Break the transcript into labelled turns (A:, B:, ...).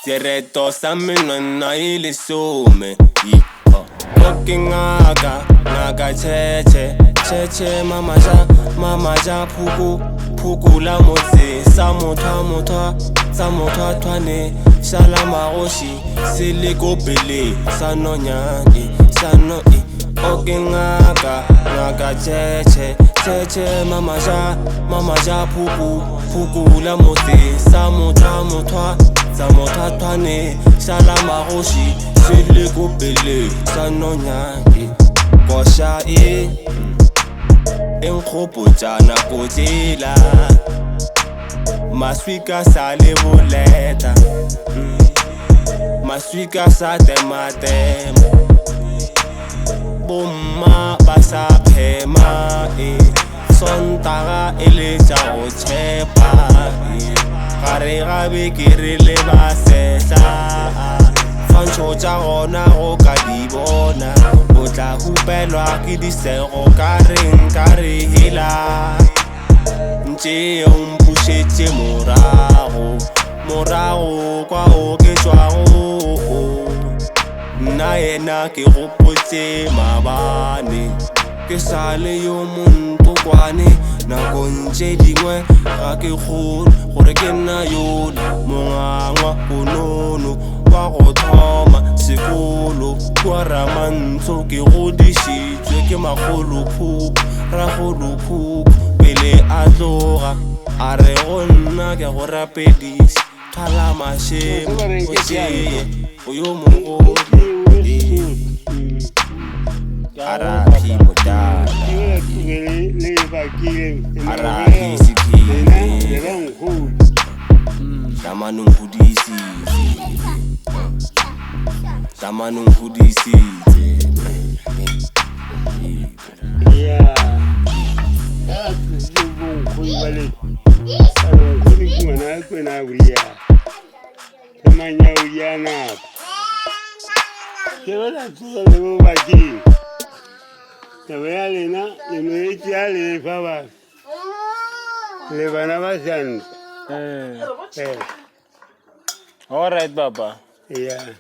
A: Sereto sa menwana ile some. Ngaka, ngaka cheche mama ja puku la motse sa motho twane shala magoshi se le ko pele sa nonyane sa no ngaka cheche mama ja puku la motse sa motho twane shala magoshi se le ko pele sa nonyane kosha enkgopotšana kotela maswika sa le boleta maswika sa tematema bomma ba sa phema sontaga e le tša go tshepa gare gabe ke re le ba setla fantšho tša gona go ka di bona o tla hupelwa ke disego ka re hela ntše o mpušetše morago kwa o ke tšwago nna yena ke gopotše mabane ke sa le yo montokwane nakong tše dingwe ga ke kgone gore ke nna yona mongangwa bonono wa go thoma sekolo kwa ramantso ke godišitšwe ke ragolophupu pele a tloga a re go nna ke go rapediša thala mašemo o tšeye go yo mogolo arapi motala arapi sekhile tamanong hodisitse
B: All right, Baba.
A: Yeah.